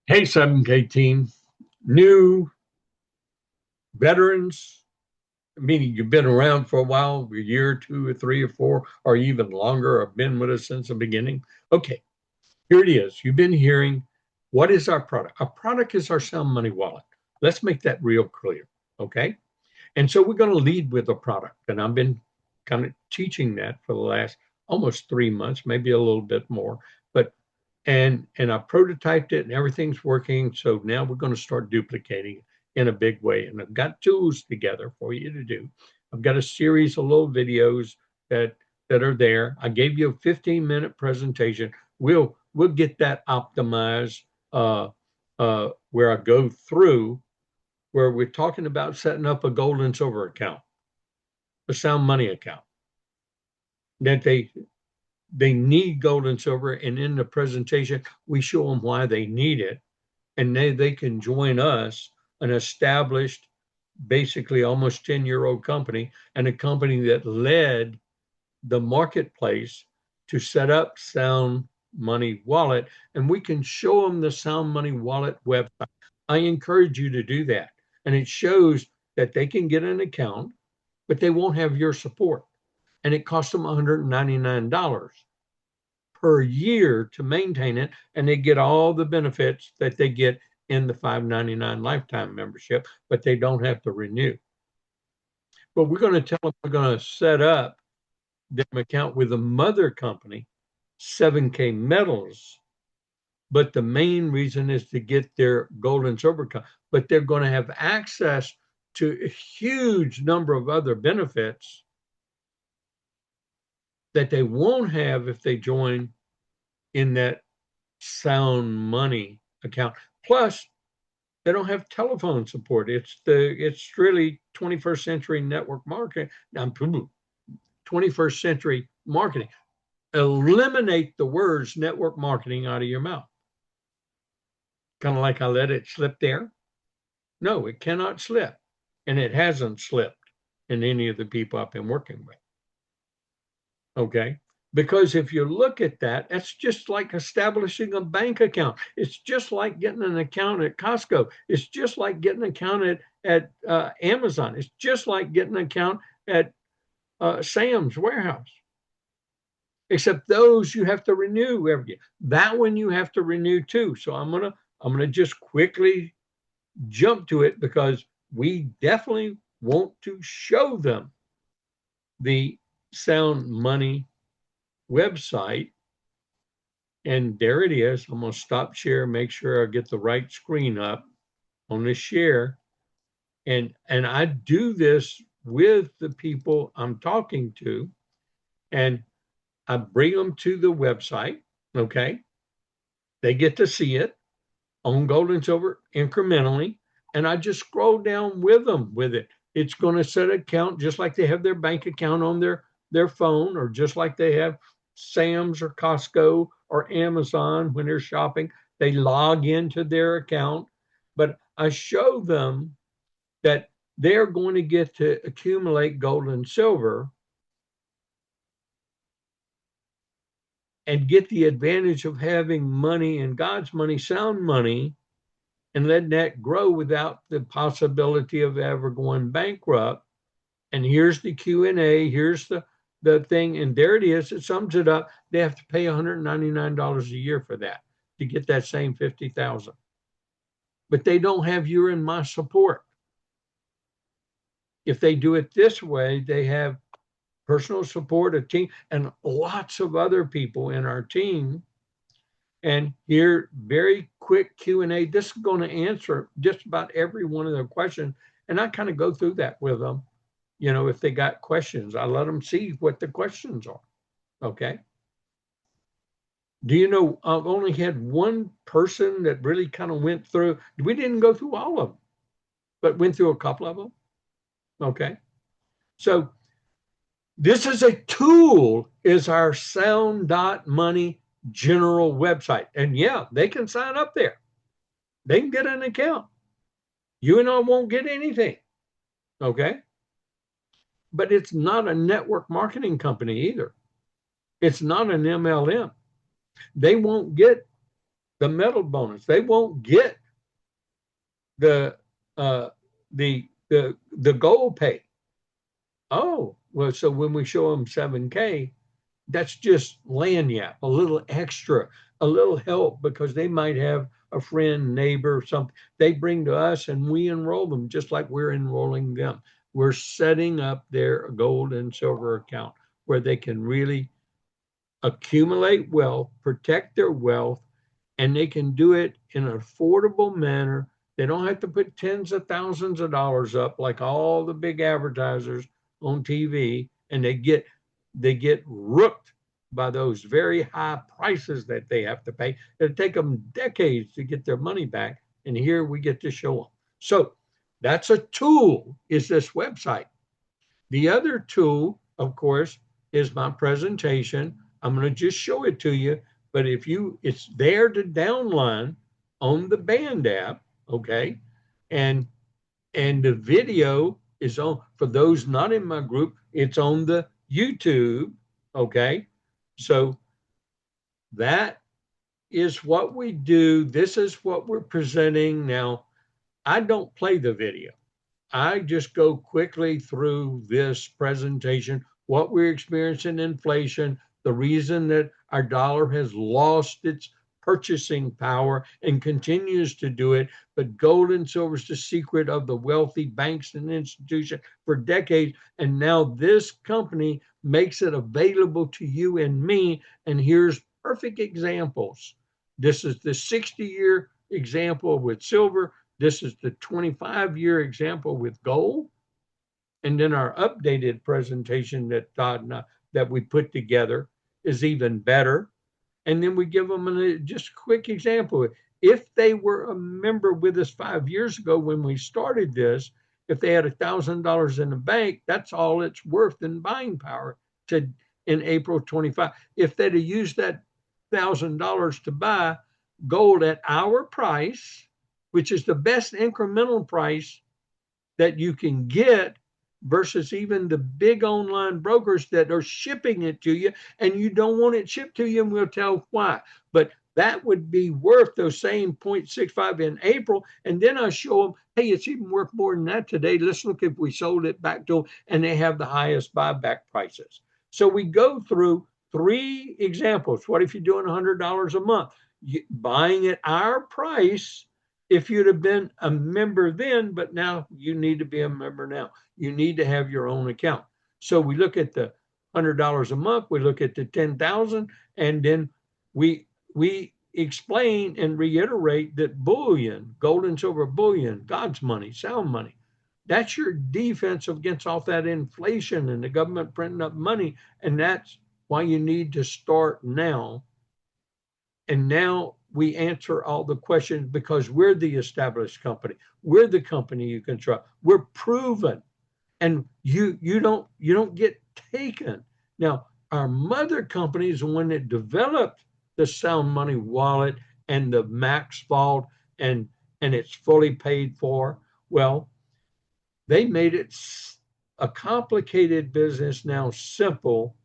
Hey, 7K team, new veterans, meaning you've been around for a while, a year, or two, or three, or four, or even longer, or been with us since the beginning. Okay, here it is. You've been hearing what is our product? Our product is our Sound Money wallet. Let's make that real clear. Okay. And so we're going to lead with a product. And I've been kind of teaching that for the last almost 3 months, maybe a little bit more. But and I prototyped it and everything's working. So now we're going to start duplicating in a big way. And I've got tools together for you to do. I've got a series of little videos that are there. I gave you a 15-minute presentation. We'll get that optimized where I go through where we're talking about setting up a gold and silver account, a sound money account that they need gold and silver. And in the presentation, we show them why they need it. And they can join us, an established, basically almost 10-year-old company, and a company that led the marketplace to set up Sound Money Wallet. And we can show them the Sound Money Wallet website. I encourage you to do that. And it shows that they can get an account, but they won't have your support. And it costs them $199 per year to maintain it, and they get all the benefits that they get in the $599 lifetime membership, but they don't have to renew. But we're going to tell them we're going to set up their account with a mother company, 7K Metals. But the main reason is to get their gold and silver, but they're going to have access to a huge number of other benefits that they won't have if they join in that Sound Money account. Plus, they don't have telephone support. It's really 21st century network marketing. 21st century marketing. Eliminate the words network marketing out of your mouth. Kind of like I let it slip there. No, it cannot slip. And it hasn't slipped in any of the people I've been working with. Okay. Because if you look at that, that's just like establishing a bank account. It's just like getting an account at Costco. It's just like getting an account at Amazon. It's just like getting an account at Sam's Warehouse. Except those you have to renew every year. That one you have to renew too. So I'm gonna just quickly jump to it because we definitely want to show them the Sound Money website. And there it is. I'm going to stop share, make sure I get the right screen up on the share. And I do this with the people I'm talking to, and I bring them to the website. Okay. They get to see it on gold and silver incrementally. And I just scroll down with them with it. It's going to set an account just like they have their bank account on their phone, or just like they have Sam's or Costco or Amazon when they're shopping. They log into their account, but I show them that they're going to get to accumulate gold and silver and get the advantage of having money and God's money, sound money, and letting that grow without the possibility of ever going bankrupt. And here's the Q&A, here's the thing, and there it is. It sums it up. They have to pay $199 a year for that to get that same 50,000. But they don't have your and my support. If they do it this way, they have personal support, a team, and lots of other people in our team. And here, very quick Q&A. This is going to answer just about every one of their questions. And I kind of go through that with them. You know, if they got questions, I let them see what the questions are. Okay. Do you know, I've only had one person that really kind of went through, we didn't go through all of them, but went through a couple of them. Okay. So this is a tool, is our sound.money general website. And yeah, they can sign up there. They can get an account. You and I won't get anything. Okay. But it's not a network marketing company either. It's not an MLM. They won't get the metal bonus. They won't get the uh, the gold pay. Oh, well, so when we show them 7K, that's just lagniappe, a little extra, a little help because they might have a friend, neighbor, something they bring to us and we enroll them just like we're enrolling them. We're setting up their gold and silver account where they can really accumulate wealth, protect their wealth, and they can do it in an affordable manner. They don't have to put tens of thousands of dollars up like all the big advertisers on TV, and they get rooked by those very high prices that they have to pay. It'll take them decades to get their money back, and here we get to show them. So that's a tool, is this website. The other tool, of course, is my presentation. I'm going to just show it to you, but it's there to download on the Band app, okay? And the video is on, for those not in my group, it's on the YouTube, okay? So that is what we do. This is what we're presenting. Now, I don't play the video. I just go quickly through this presentation, what we're experiencing inflation, the reason that our dollar has lost its purchasing power and continues to do it. But gold and silver is the secret of the wealthy banks and institutions for decades. And now this company makes it available to you and me. And here's perfect examples. This is the 60-year example with silver. This is the 25-year example with gold. And then our updated presentation that Todd and that we put together is even better. And then we give them just a quick example. If they were a member with us 5 years ago when we started this, if they had $1,000 in the bank, that's all it's worth in buying power to in April 25. If they'd have used that $1,000 to buy gold at our price, which is the best incremental price that you can get versus even the big online brokers that are shipping it to you and you don't want it shipped to you, and we'll tell why. But that would be worth those same 0.65 in April. And then I show them, hey, it's even worth more than that today. Let's look if we sold it back to them and they have the highest buyback prices. So we go through 3 examples. What if you're doing $100 a month? Buying at our price if you'd have been a member then, but now you need to be a member now. You need to have your own account. So we look at the $100 a month, we look at the 10,000, and then we explain and reiterate that bullion, gold and silver bullion, God's money, sound money, that's your defense against all that inflation and the government printing up money. And that's why you need to start now. And now we answer all the questions because we're the established company. We're the company you can trust. We're proven. And you don't get taken. Now, our mother company is the one that developed the Sound Money wallet and the Max Vault, and it's fully paid for. Well, they made it a complicated business now simple,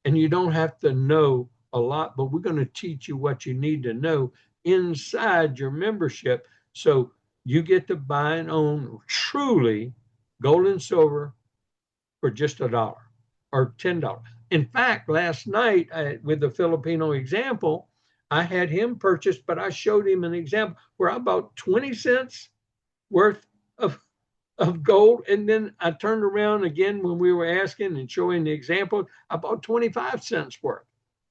and you don't have to know a lot, but we're going to teach you what you need to know inside your membership. So you get to buy and own truly gold and silver for just $1 or $10. In fact, last night with the Filipino example, I had him purchase, but I showed him an example where I bought 20 cents worth of gold. And then I turned around again when we were asking and showing the example, I bought 25 cents worth.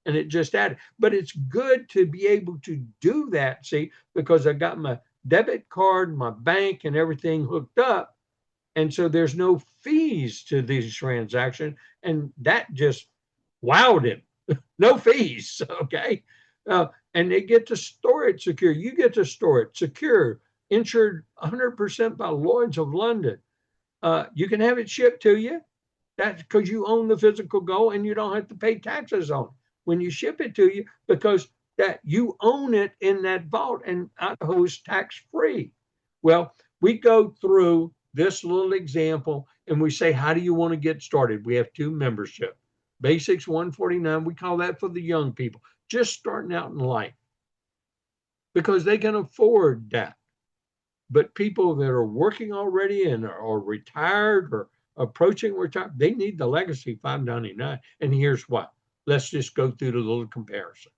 And it just added. But it's good to be able to do that, see, because I got my debit card, my bank, and everything hooked up. And so there's no fees to these transactions. And that just wowed him. No fees, okay? And they get to store it secure. You get to store it secure, insured 100% by Lloyd's of London. You can have it shipped to you. That's because you own the physical gold and you don't have to pay taxes on it when you ship it to you, because that you own it in that vault, and Idaho's tax-free. Well, we go through this little example and we say, how do you want to get started? We have 2 membership. Basics $149. We call that for the young people, just starting out in life. because they can afford that. But people that are working already and are retired or approaching retirement, they need the legacy 599. And here's why. Let's just go through the little comparison.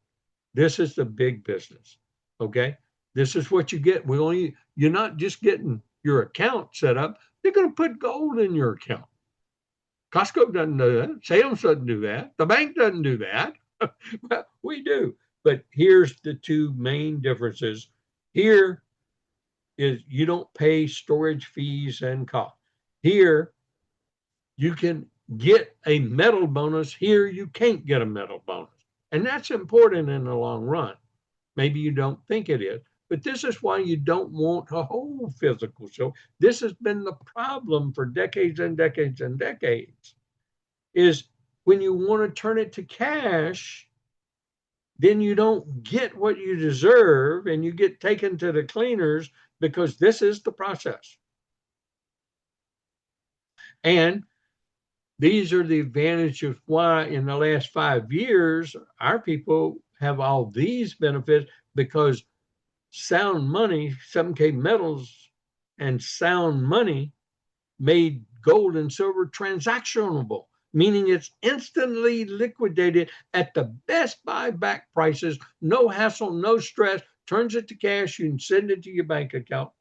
This is the big business. Okay. This is what you get. You're not just getting your account set up. They're going to put gold in your account. Costco doesn't do that. Sam's doesn't do that. The bank doesn't do that. We do. But here's the two main differences. Here is you don't pay storage fees and costs. Here, you can get a metal bonus. Here, you can't get a metal bonus. And that's important in the long run. Maybe you don't think it is, but this is why you don't want a whole physical show. This has been the problem for decades and decades and decades, is when you want to turn it to cash, then you don't get what you deserve and you get taken to the cleaners, because this is the process. And these are the advantages of why in the last 5 years, our people have all these benefits, because sound money, 7K metals and sound money made gold and silver transactionable, meaning it's instantly liquidated at the best buyback prices, no hassle, no stress, turns it to cash, you can send it to your bank account.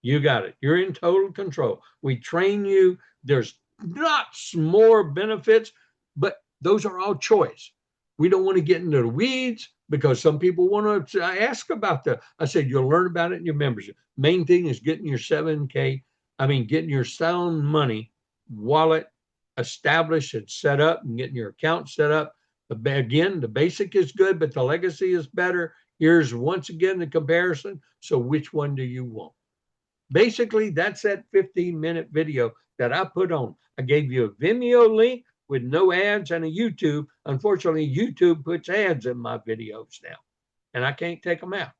You got it. You're in total control. We train you. There's lots more benefits, but those are all choice. We don't want to get into the weeds, because some people want to ask about that. I said, you'll learn about it in your membership. Main thing is getting your 7K, getting your sound money wallet established and set up, and getting your account set up. Again, the basic is good, but the legacy is better. Here's once again the comparison. So which one do you want? Basically, that's that 15-minute video that I put on. I gave you a Vimeo link with no ads and a YouTube. Unfortunately, YouTube puts ads in my videos now, and I can't take them out.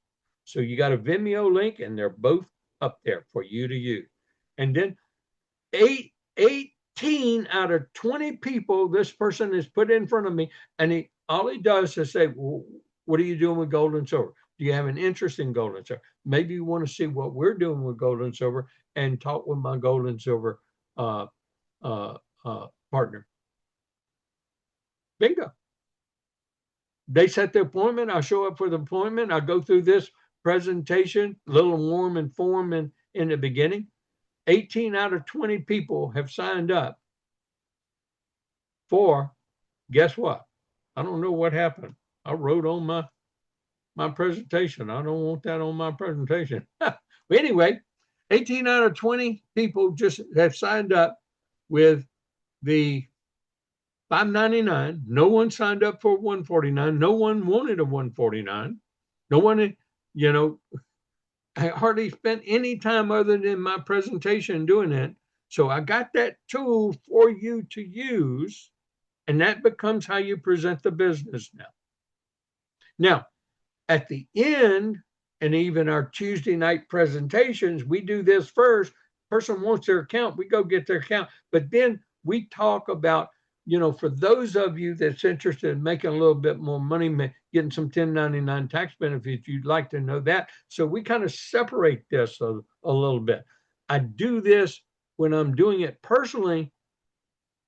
So you got a Vimeo link, and they're both up there for you to use. And then 18 out of 20 people this person is put in front of me, and all he does is say, well, what are you doing with gold and silver? Do you have an interest in gold and silver? Maybe you want to see what we're doing with gold and silver and talk with my gold and silver partner. Bingo. They set the appointment. I'll show up for the appointment. I'll go through this presentation, a little warm and form in the beginning. 18 out of 20 people have signed up for, guess what? I don't know what happened. I wrote on my presentation. I don't want that on my presentation. But anyway, 18 out of 20 people just have signed up with the $599. No one signed up for $149. No one wanted a $149. No one, I hardly spent any time other than my presentation doing it. So I got that tool for you to use, and that becomes how you present the business now. Now, at the end, and even our Tuesday night presentations, we do this first. Person wants their account, we go get their account. But then we talk about, for those of you that's interested in making a little bit more money, getting some 1099 tax benefits, you'd like to know that. So we kind of separate this a little bit. I do this when I'm doing it personally,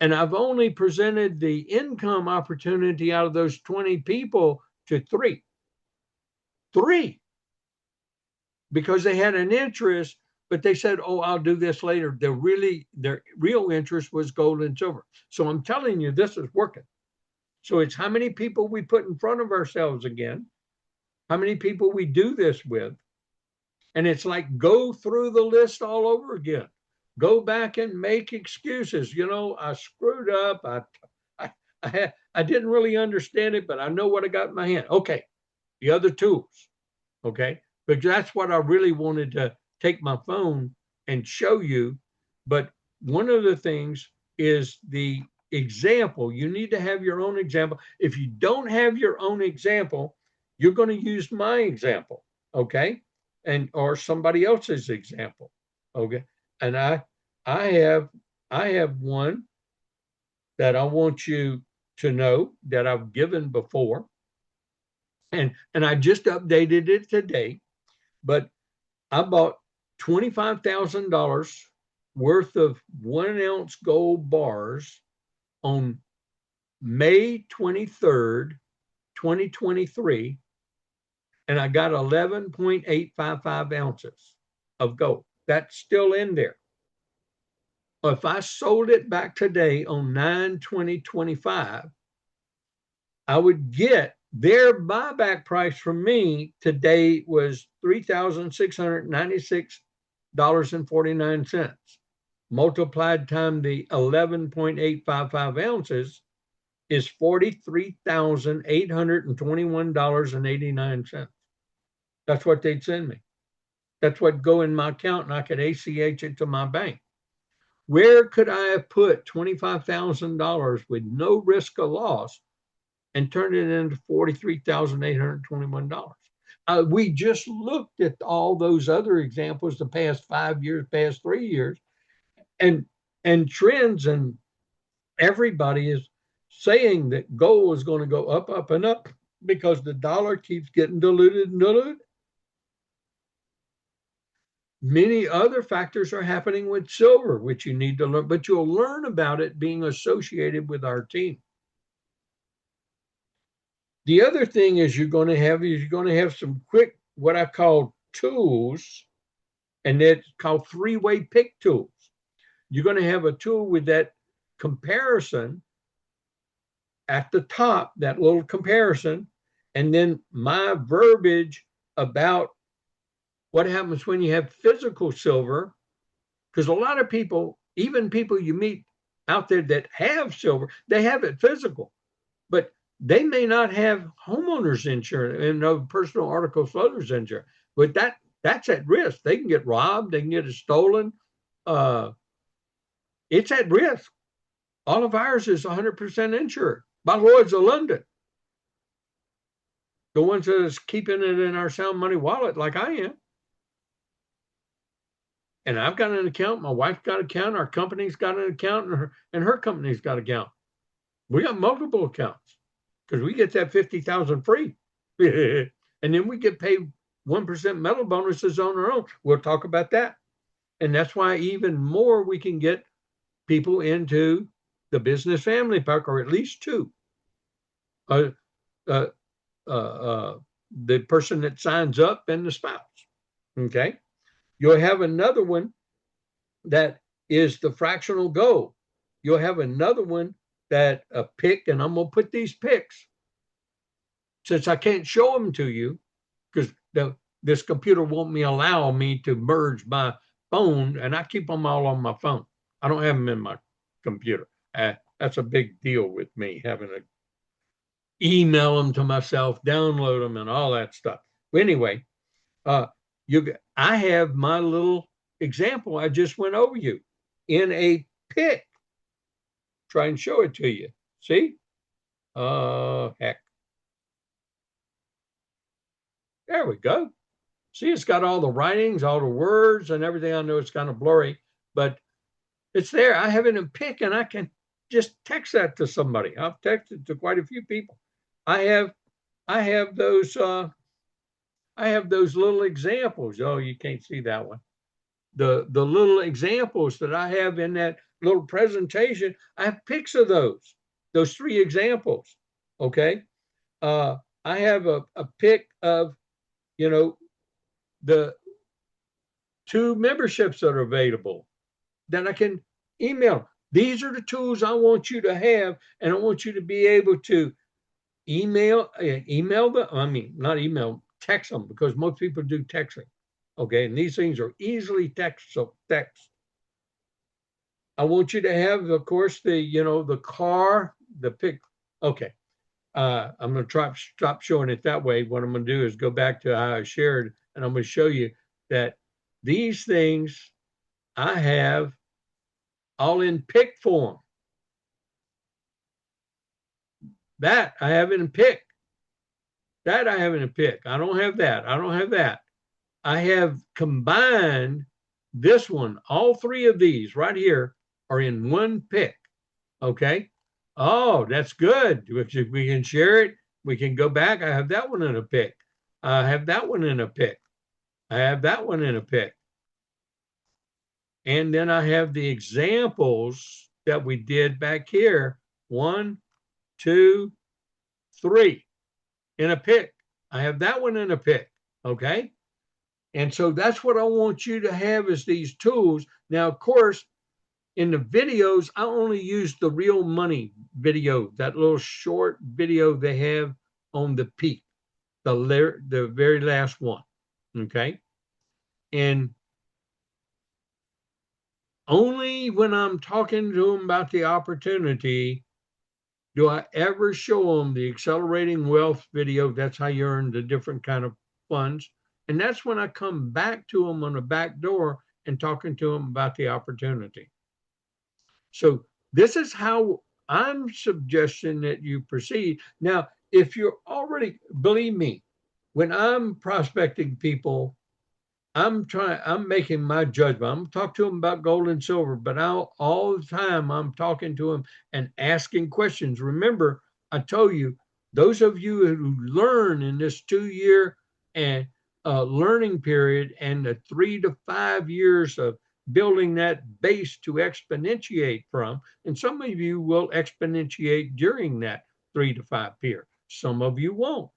and I've only presented the income opportunity out of those 20 people to three, because they had an interest, but they said, oh, I'll do this later. Their real interest was gold and silver. So I'm telling you, this is working. So it's how many people we put in front of ourselves again, how many people we do this with. And it's like, go through the list all over again. Go back and make excuses. I screwed up. I didn't really understand it, but I know what I got in my hand. Okay. The other tools. Okay. But that's what I really wanted to take my phone and show you. But one of the things is the example. You need to have your own example. If you don't have your own example, you're going to use my example. Okay. Or somebody else's example. Okay. And I have one that I want you to know that I've given before. and I just updated it today, but I bought $25,000 worth of 1 ounce gold bars on May 23rd, 2023, and I got 11.855 ounces of gold. That's still in there. If I sold it back today on 9/20/25, I would get their buyback price from me today was $3,696.49. Multiplied times the 11.855 ounces is $43,821.89. That's what they'd send me. That's what go in my account, and I could ACH it to my bank. Where could I have put $25,000 with no risk of loss and turned it into $43,821? We just looked at all those other examples the past 5 years, past 3 years, and trends, and everybody is saying that gold is going to go up, up, and up because the dollar keeps getting diluted and diluted. Many other factors are happening with silver, which you need to learn, but you'll learn about it being associated with our team. The other thing is you're going to have some quick, what I call tools, and that's called three-way pick tools. You're going to have a tool with that comparison at the top, that little comparison, and then my verbiage about what happens when you have physical silver, because a lot of people, even people you meet out there that have silver, they have it physical, but they may not have homeowners insurance and no personal article floaters insurance, but that's at risk. They can get robbed, they can get it stolen. It's at risk. All of ours is 100% insured by Lloyd's of London. The ones that is keeping it in our sound money wallet, like I am. And I've got an account, my wife's got an account, our company's got an account, and her company's got an account. We got multiple accounts because we get that 50,000 free. And then we get paid 1% metal bonuses on our own. We'll talk about that. And that's why even more we can get people into the business family pack, or at least two. The person that signs up and the spouse. Okay. You'll have another one that is the fractional gold. You'll have another one that a pick, and I'm going to put these picks, since I can't show them to you because this computer won't allow me to merge my phone, and I keep them all on my phone. I don't have them in my computer. That's a big deal with me, having to email them to myself, download them, and all that stuff. But anyway, I have my little example I just went over you in a pick. Try and show it to you. See? Heck. There we go. See, it's got all the writings, all the words, and everything. I know it's kind of blurry, but it's there. I have it in pick, and I can just text that to somebody. I've texted to quite a few people. I have those little examples. Oh, you can't see that one. The little examples that I have in that little presentation, I have pics of those three examples. Okay. I have a pic of, the 2 memberships that are available that I can email. These are the tools I want you to have, and I want you to be able to text them, because most people do texting. Okay. And these things are easily text. I want you to have, of course, the car, the pick. Okay. I'm going to stop showing it that way. What I'm going to do is go back to how I shared, and I'm going to show you that these things I have all in pick form. That I have in pick. That I have in a pick. I don't have that. I don't have that. I have combined this one. All 3 of these right here are in one pick. Okay. Oh, that's good. If we can share it, We can go back. I have that one in a pick. I have that one in a pick. I have that one in a pick. And then I have the examples that we did back here. 1, 2, 3 in a pick. I have that one in a pick. Okay. And so that's what I want you to have is these tools. Now, of course, in the videos, I only use the real money video, that little short video they have on the peak, the very last one. Okay. And only when I'm talking to them about the opportunity do I ever show them the accelerating wealth video. That's how you earn the different kind of funds. And that's when I come back to them on the back door and talking to them about the opportunity. So this is how I'm suggesting that you proceed. Now, if you're already, believe me, when I'm prospecting people, I'm making my judgment. I'm talking to them about gold and silver, but all the time I'm talking to them and asking questions. Remember, I told you, those of you who learn in this 2-year and learning period and the 3 to 5 years of building that base to exponentiate from, and some of you will exponentiate during that 3 to 5 years. Some of you won't.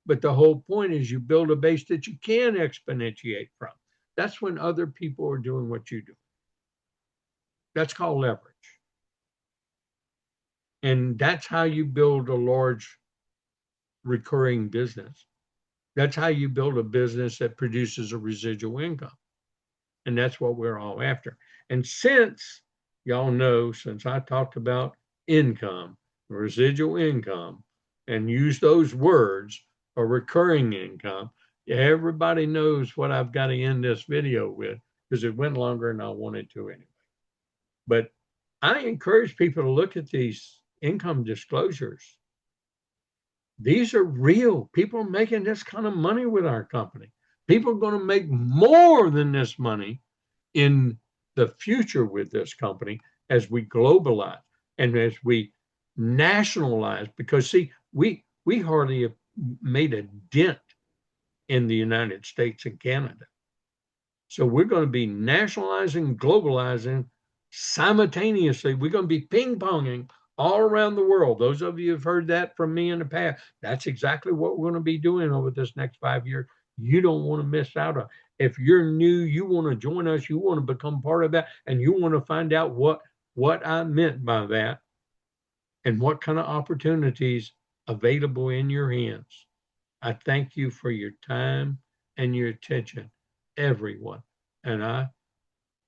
But the whole point is you build a base that you can exponentiate from. That's when other people are doing what you do. That's called leverage. And that's how you build a large recurring business. That's how you build a business that produces a residual income. And that's what we're all after. And since y'all know, since I talked about income, residual income, and use those words, a recurring income, everybody knows what I've got to end this video with because it went longer than I wanted to anyway. But I encourage people to look at these income disclosures. These are real. People are making this kind of money with our company. People are going to make more than this money in the future with this company as we globalize and as we nationalize. Because see, we hardly have made a dent in the United States and Canada. So we're going to be nationalizing, globalizing simultaneously. We're going to be ping-ponging all around the world. Those of you who've heard that from me in the past, that's exactly what we're going to be doing over this next 5 years. You don't want to miss out on. If you're new, you want to join us, you want to become part of that, and you want to find out what I meant by that and what kind of opportunities available in your hands. I thank you for your time and your attention, everyone. And I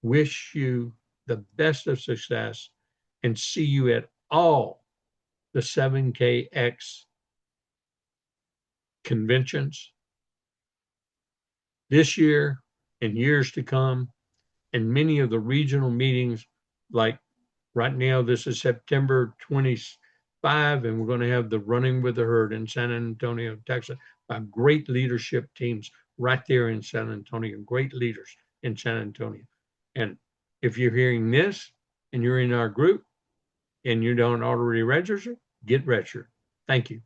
wish you the best of success and see you at all the 7KX conventions this year and years to come, and many of the regional meetings. Like right now, this is September 25, and we're going to have the Running with the Herd in San Antonio, Texas, by great leadership teams right there in San Antonio, great leaders in San Antonio. And if you're hearing this and you're in our group and you don't already register, get registered. Thank you.